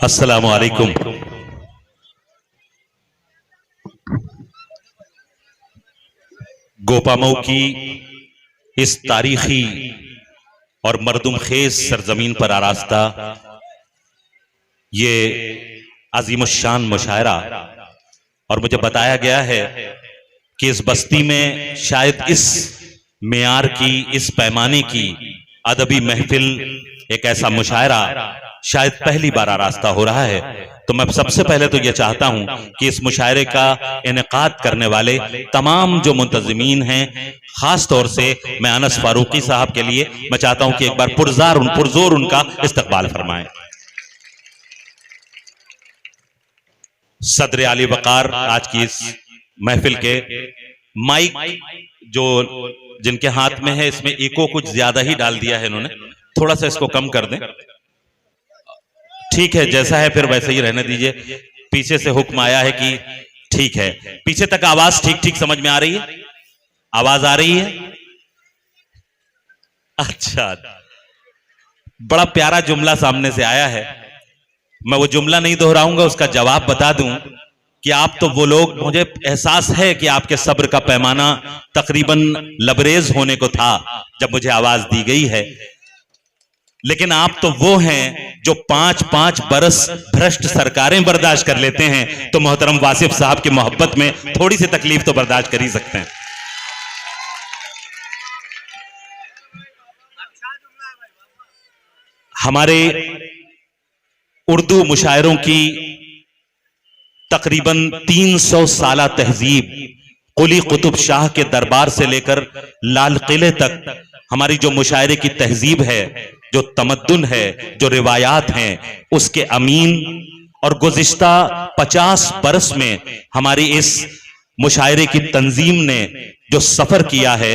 अस्सलामु अलैकुम। गोपामऊ की इस तारीखी और मर्दुमखेज सरजमीन पर आरास्ता ये अजीमुश्शान मुशायरा, और मुझे बताया गया है कि इस बस्ती में शायद इस मेयार की, इस पैमाने की अदबी महफिल, एक ऐसा मुशायरा शायद पहली बार आरास्ता हो रहा है। तो मैं सबसे पहले तो यह चाहता हूं कि इस मुशायरे का इनेकाद करने वाले तमाम जो मुंतजिमीन हैं, खास तौर से मैं अनस फारूकी साहब के लिए मैं चाहता हूं कि एक बार पुरजोर उनका इस्तकबाल फरमाएं। सदर आली वकार आज की इस महफिल के माइक जो जिनके हाथ में है, इसमें इको कुछ ज्यादा ही डाल दिया है इन्होंने, थोड़ा सा इसको कम कर दें। ठीक है, जैसा है फिर वैसे ही रहने दीजिए। पीछे से हुक्म आया है कि ठीक है, पीछे तक आवाज ठीक ठीक समझ में आ रही है? आवाज आ रही है? अच्छा, बड़ा प्यारा जुमला सामने से आया है। मैं वो जुमला नहीं दोहराऊंगा, उसका जवाब बता दूं कि आप तो वो लोग, मुझे एहसास है कि आपके सब्र का पैमाना तकरीबन लबरेज होने को था जब मुझे आवाज दी गई है, लेकिन आप तो वो हैं जो 5-5 बरस भ्रष्ट सरकारें बर्दाश्त कर लेते हैं, तो मोहतरम वासिफ साहब की मोहब्बत में थोड़ी सी तकलीफ तो बर्दाश्त कर ही सकते हैं। हमारे उर्दू मुशायरों की तकरीबन 300 साला तहजीब, कुली कुतुब शाह के दरबार से लेकर लाल किले तक हमारी जो मुशायरे की तहजीब है, जो तमद्दुन है, जो रिवायात हैं, उसके अमीन और गुज़िश्ता 50 बरस में हमारी इस मुशायरे की तंजीम ने जो सफर किया है,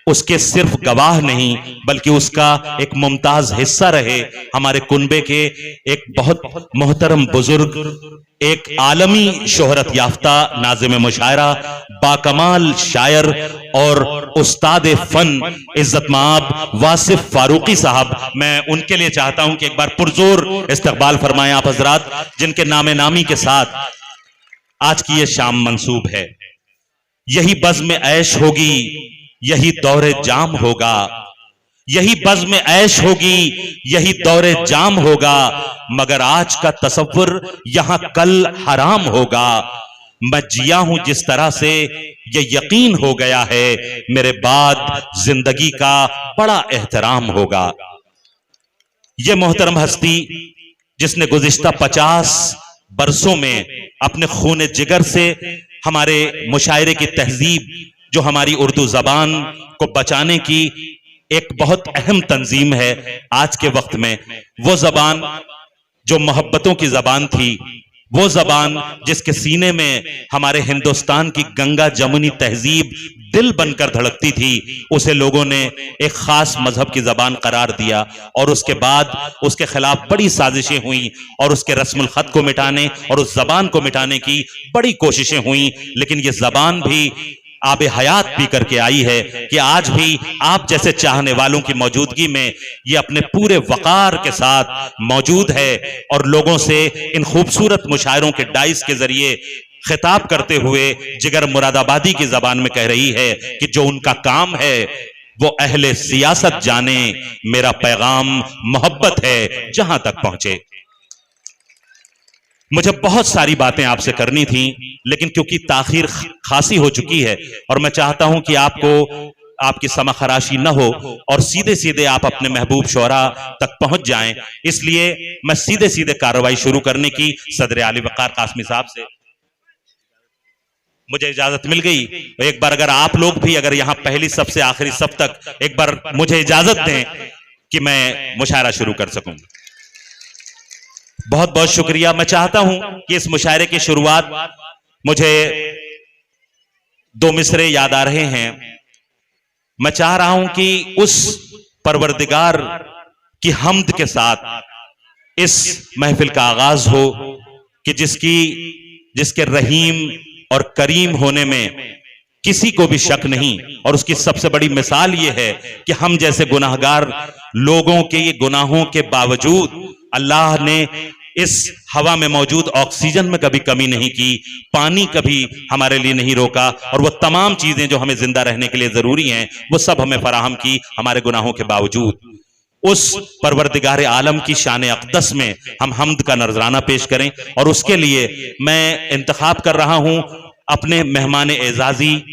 उसके सिर्फ गवाह नहीं बल्कि उसका एक मुमताज हिस्सा रहे हमारे कुनबे के एक बहुत मोहतरम बुजुर्ग, एक आलमी शोहरत याफ्ता नाज़िम मुशायरा, बाकमाल शायर और उस्ताद फन इज्जत माब वासिफ फारूकी साहब। मैं उनके लिए चाहता हूं कि एक बार पुरजोर इस्तकबाल फरमाएं आप हजरात, जिनके नामे नामी के साथ आज की ये शाम मंसूब है। यही बज़्म ऐश होगी, यही दौरे जाम होगा, यही बज़्म ऐश होगी, यही दौरे जाम होगा, मगर आज का तसव्वुर यहां कल हराम होगा। मैं जिया हूं जिस तरह से ये यकीन हो गया है, मेरे बाद जिंदगी का बड़ा एहतराम होगा। ये मोहतरम हस्ती जिसने गुज़िश्ता 50 बरसों में अपने खून जिगर से हमारे मुशायरे की तहजीब, जो हमारी उर्दू जबान को बचाने की एक बहुत अहम तंजीम है आज के वक्त में, वो जबान जो मोहब्बतों की जबान थी, वो जबान जिसके सीने में हमारे हिंदुस्तान की गंगा जमुनी तहजीब दिल बनकर धड़कती थी, उसे लोगों ने एक खास मजहब की जबान करार दिया और उसके बाद उसके खिलाफ बड़ी साजिशें हुई और उसके रस्मुल खत को मिटाने और उस जबान को मिटाने की बड़ी कोशिशें हुई। लेकिन ये जबान भी आब हयात पी करके आई है कि आज भी आप जैसे चाहने वालों की मौजूदगी में ये अपने पूरे वकार के साथ मौजूद है और लोगों से इन खूबसूरत मुशायरों के डाइस के जरिए खिताब करते हुए जिगर मुरादाबादी की जबान में कह रही है कि जो उनका काम है वो अहले सियासत जाने, मेरा पैगाम मोहब्बत है जहां तक पहुंचे। मुझे बहुत सारी बातें आपसे करनी थी, लेकिन क्योंकि ताखीर खासी हो चुकी है और मैं चाहता हूं कि आपको आपकी समखराशी न हो और सीधे सीधे आप अपने महबूब शोरा तक पहुंच जाएं, इसलिए मैं सीधे सीधे कार्रवाई शुरू करने की सदर आली वकार कासमी साहब से मुझे इजाजत मिल गई। एक बार अगर आप लोग भी अगर यहां पहली सफ से आखिरी सफ तक एक बार मुझे इजाजत दें कि मैं मुशायरा शुरू कर सकूं। बहुत बहुत शुक्रिया। मैं चाहता हूं कि इस मुशायरे की शुरुआत, मुझे 2 मिसरे याद आ रहे हैं। मैं चाह रहा हूं कि उस परवरदिगार की हम्द के साथ इस महफिल का आगाज हो कि जिसके रहीम और करीम होने में किसी को भी शक नहीं, और उसकी सबसे बड़ी मिसाल यह है कि हम जैसे गुनाहगार लोगों के ये गुनाहों के बावजूद अल्लाह ने इस हवा में मौजूद ऑक्सीजन में कभी कमी नहीं की, पानी कभी हमारे लिए नहीं रोका, और वो तमाम चीजें जो हमें जिंदा रहने के लिए जरूरी हैं वो सब हमें फराहम की हमारे गुनाहों के बावजूद। उस परवरदिगार आलम की शान अक़दस में हम हम्द का नजराना पेश करें, और उसके लिए मैं इंतखाब कर रहा हूं अपने मेहमान एजाजी,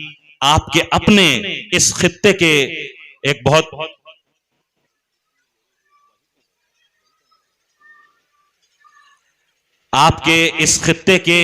आपके अपने इस खित्ते के एक बहुत आपके इस खित्ते के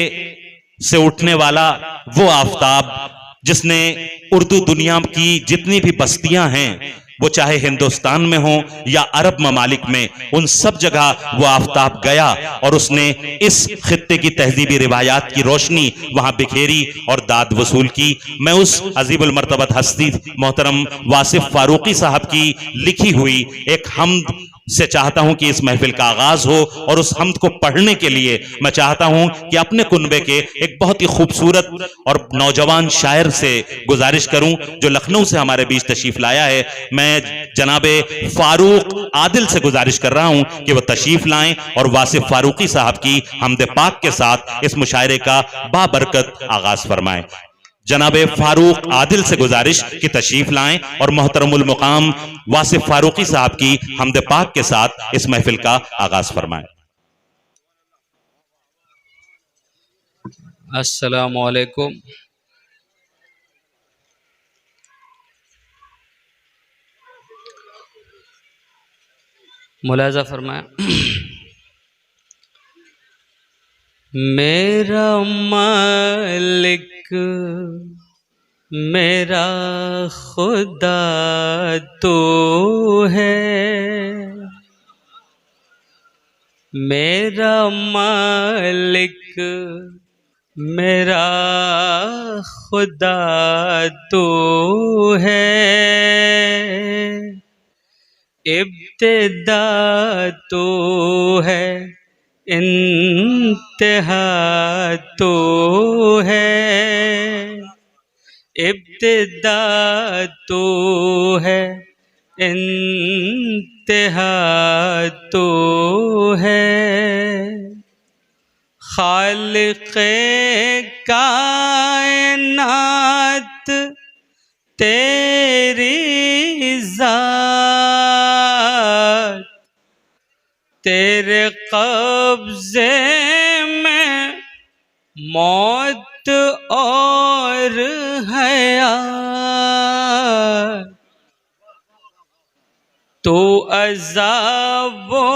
से उठने वाला वो आफताब जिसने उर्दू दुनिया की जितनी भी बस्तियां हैं, वो चाहे हिंदुस्तान में हो या अरब ममालिक में, उन सब जगह वो आफताब गया और उसने इस खित्ते की तहजीबी रिवायात की रोशनी वहां बिखेरी और दाद वसूल की। मैं उस अजीबुल मर्तबत हस्ती मोहतरम वासिफ फारूकी साहब की लिखी हुई एक हम्द से चाहता हूं कि इस महफिल का आगाज हो, और उस हम्द को पढ़ने के लिए मैं चाहता हूं कि अपने कुनबे के एक बहुत ही खूबसूरत और नौजवान शायर से गुजारिश करूं जो लखनऊ से हमारे बीच तशरीफ लाया है। मैं जनाबे फारूक आदिल से गुजारिश कर रहा हूं कि वह तशरीफ लाएं और वासिफ फारूकी साहब की हमद पाक के साथ इस मुशायरे का बाबरकत आगाज फरमाएं। जनाबे फारूक आदिल से गुजारिश कि तशरीफ लाएं और मोहतरमुल मुकाम वासिफ फारूकी साहब की हमद पाक के साथ इस महफिल का आगाज फरमाएं। अस्सलामु अलैकुम। मुलाजा फरमाएं। मेरा मालिक मेरा खुदा तो है, मेरा मालिक मेरा खुदा तो है, इब्तिदा तो है इंतहा तो है, इब्तिदा तो है इंतहा तो है, खालिक़े कायनात तेरी ज़ात, तेरे कब्ज़े में मौत और हयात, तो अज़ाबो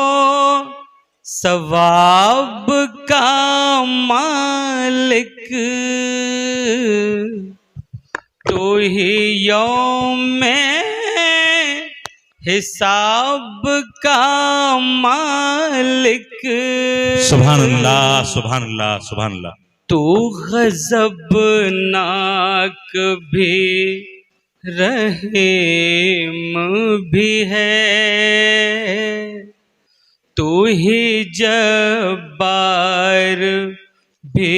सवाब का मालिक, तो ही यौमे हिसाब का मालिक। सुभान अल्लाह, सुभान अल्लाह, सुभान अल्लाह। तू गज़बनाक भी रहीम भी है, तू ही जब्बार भी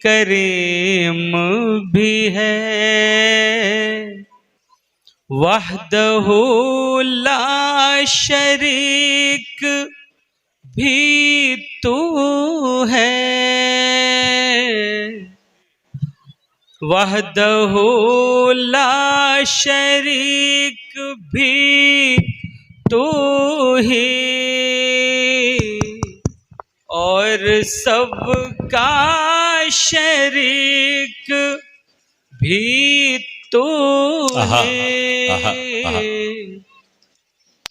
करीम भी है, वहदहू ला शरीक भी तू है, वहदहू ला शरीक भी तू ही, और सबका शरीक भी तू है,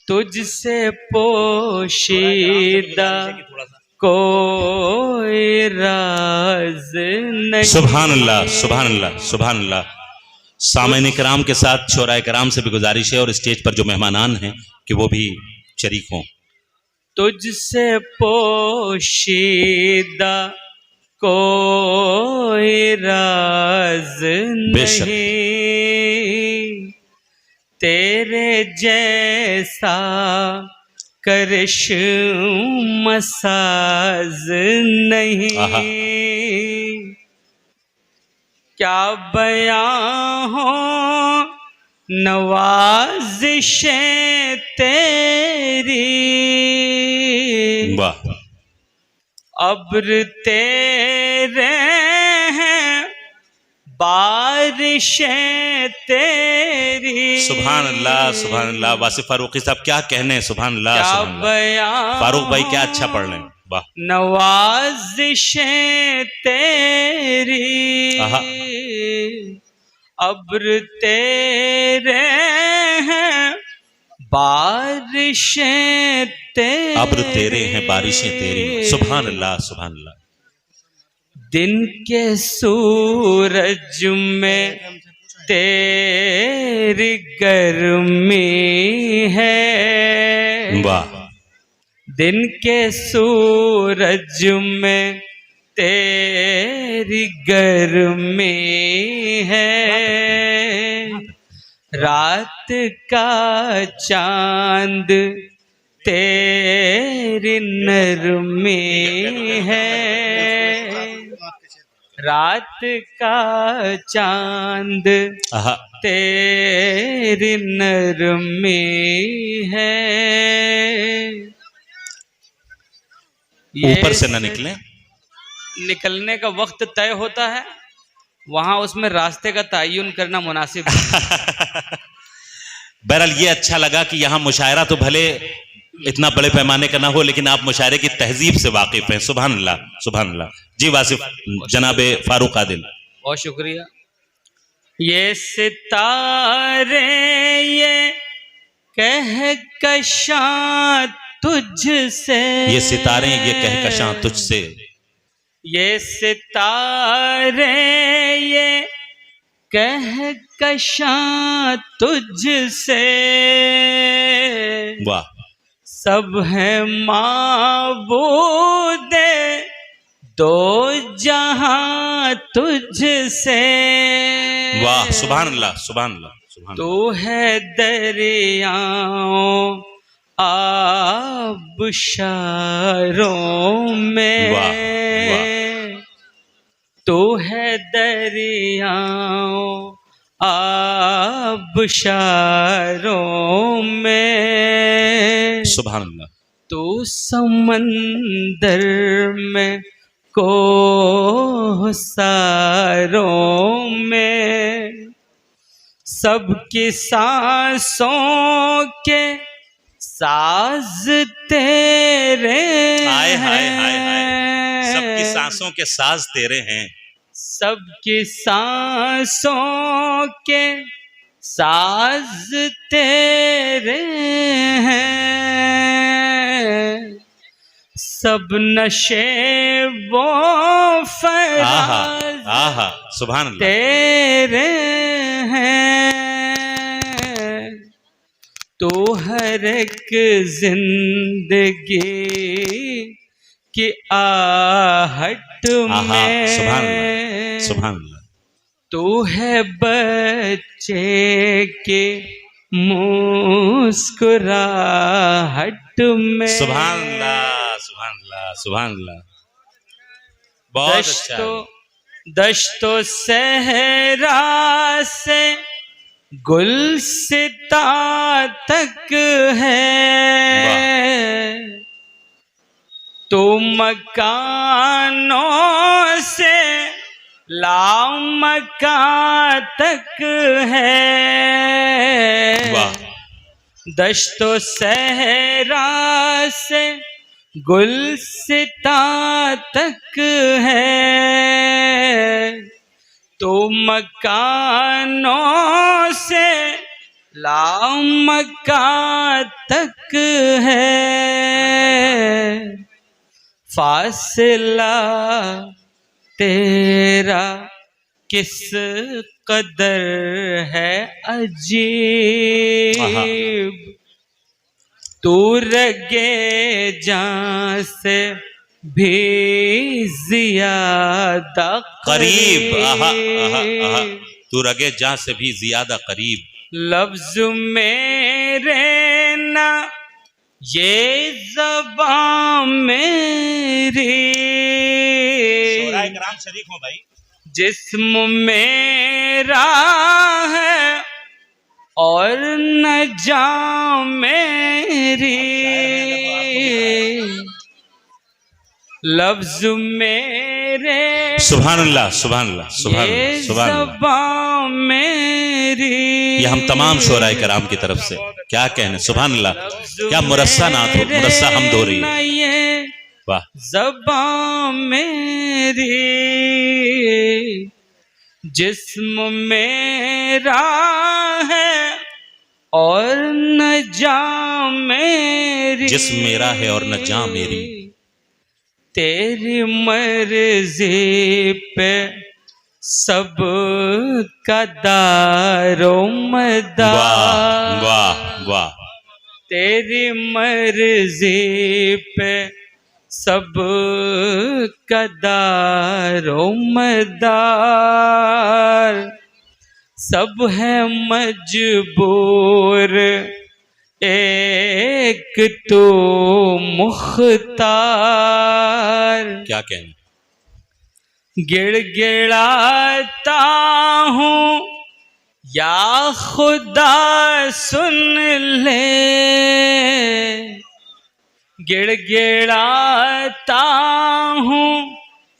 तुझसे पोशीदा कोई राज नहीं। सुभान अल्लाह, सुभान अल्लाह, सुभान अल्लाह। सामईन किराम के साथ शोराए किराम से भी गुजारिश है और स्टेज पर जो मेहमानान हैं कि वो भी शरीक हों। तुझसे पोशीदा कोई राज नहीं, तेरे जैसा करिश्मा साज नहीं, क्या बयां हो नवाज़िशें तेरी, अब्र तेरे हैं, बारिशें तेरी। सुभान अल्लाह, सुभान अल्लाह। वासिफ फारूकी साहब क्या कहने हैं, सुभान अल्लाह, क्या सुभान अल्लाह। बयां फारूक भाई क्या अच्छा पढ़ रहे हैं, वाह। नवाजिशें तेरी, आहा। अब्र तेरे हैं, बारिशें तेरी। अब्र तेरे हैं, बारिशें तेरी। सुभान अल्लाह, सुभान अल्लाह। दिन के सूरज में तेरी गर्मी है, वाह। दिन के सूरज में तेरी गर्मी है, रात का चांद तेरी नरमी है, रात का चांद आहा। तेरी नरमी है। ऊपर से न निकले, निकलने का वक्त तय होता है, वहां उसमें रास्ते का तयन करना मुनासिब है। बहरहाल ये अच्छा लगा कि यहाँ मुशायरा तो भले इतना बड़े पैमाने का ना हो, लेकिन आप मुशायरे की तहजीब से वाकिफ हैं। सुभान अल्लाह, सुभान अल्लाह। जी वासिफ जनाबे फारूक आदिल। बहुत शुक्रिया। ये सितारे ये कहकशां तुझसे, ये सितारे ये कहकशां तुझसे, ये सितारे ये कहकशां तुझसे, वाह। सब है माबूदे दो जहां तुझसे, वाह। सुभान अल्लाह, सुभान अल्लाह, सुभान तू अल्लाह। है दरियाओं आबशारों में, वाह, वाह। तू है दरियाओं आबशारों में, सुभान अल्लाह। तू समंदर में कोहसारों में, सबकी सांसों के साज तेरे हाय हाय हाय हाय। हैं, सबकी सांसों के साज तेरे हैं, सबकी सांसों के साज तेरे हैं, सब नशे वो आहा फराज आहा। सुभान अल्लाह। तेरे हैं, तो हर एक जिंदगी की आहट आहा। सुभान अल्लाह, में, सुभान अल्लाह। तू है बच्चे के मुस्कुराहट में, सुभान अल्लाह, सुभान अल्लाह, सुभान अल्लाह। बहुत अच्छा। दश्तो सहरा से गुलसिता तक है, तो मकानों से लामकान तक है, वाह। दश्तो सहरा से गुलसिता तक है, तो मकानों से लामकान तक है, फासला तेरा किस कदर है अजीब, तू रगे जान से भी ज्यादा करीब। आहा आहा आहा। तू रगे जान से भी ज्यादा करीब, लफ्ज मेरे ना ये ज़बान मेरी, कराम शरीफ हो भाई। जिस्म मेरा है और न जान मेरी, लफ्ज मेरे सुभान अल्लाह, सुभान अल्लाह, सुभान ये अल्लाह, सुभान अल्लाह। ज़बां मेरी, ये हम तमाम शोराए कराम की तरफ से क्या कहने, सुभान अल्लाह, क्या मुरस्सा नात हो, मुरस्सा हम दो रही है, ये वाह। ज़बां मेरी, जिस्म मेरा है और न जान मेरी, जिस्म मेरा है और न जान मेरी, तेरी मर्जी पे सब का दारो मदार, वाह वाह वाह। तेरी मर्जी पे सब का दारो मदार, सब है मजबूर एक तो मुख्तार, क्या कहने, गिड़गिड़ाता हूँ या खुदा सुन ले, गिड़गिड़ाता हूँ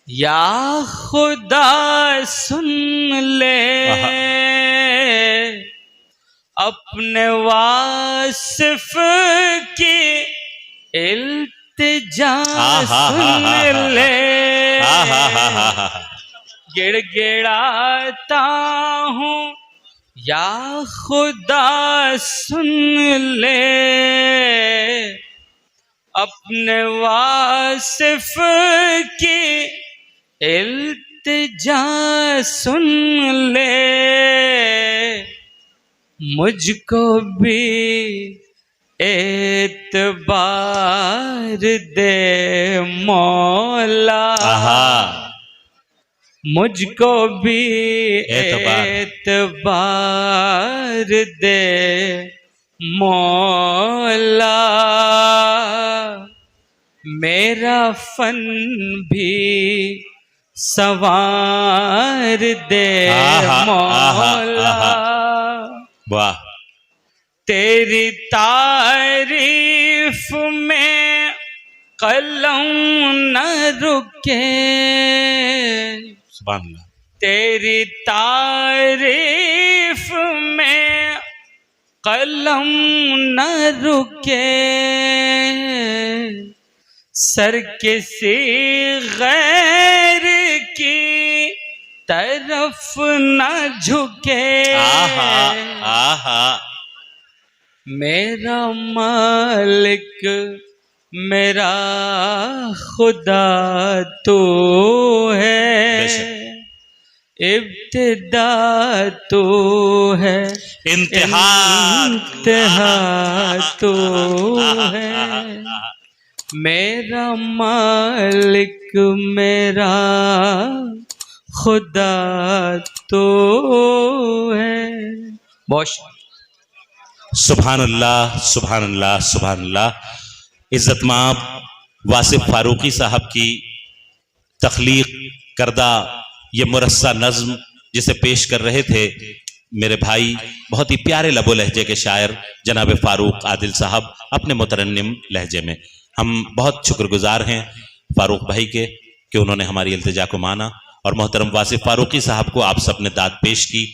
या खुदा सुन ले, अपने वासिफ की इल्तिजा सुन ले, गिड़गिड़ाता हूँ या खुदा सुन ले, अपने वासिफ की इल्तिजा सुन ले, मुझको भी एतबार दे मौला, मुझको भी एतबार दे मौला, मेरा फन भी सवार दे मौला, वाह। तेरी तारीफ में कलम न रुके, सुभान अल्लाह। तेरी तारीफ में कलम न रुके, सर किसी गैर की तरफ न झुके, मेरा मालिक मेरा खुदा तो है, इब्तिदा तो है, इंतहा तो है, मेरा मालिक मेरा खुदा तो है। बहुत सुभान अल्लाह, सुभान अल्लाह, सुभान अल्लाह। इज्जत माब वासिफ फारूकी साहब की तख्लीक करदा ये मुरस्सा नज़्म जिसे पेश कर रहे थे मेरे भाई, बहुत ही प्यारे लबो लहजे के शायर जनाब फारूक आदिल साहब अपने मुतरन्निम लहजे में। हम बहुत शुक्रगुजार हैं फारूक भाई के कि उन्होंने हमारी इल्तिजा को माना और मोहतरम वासिफ फारूकी साहब को आप सब ने दाद पेश की।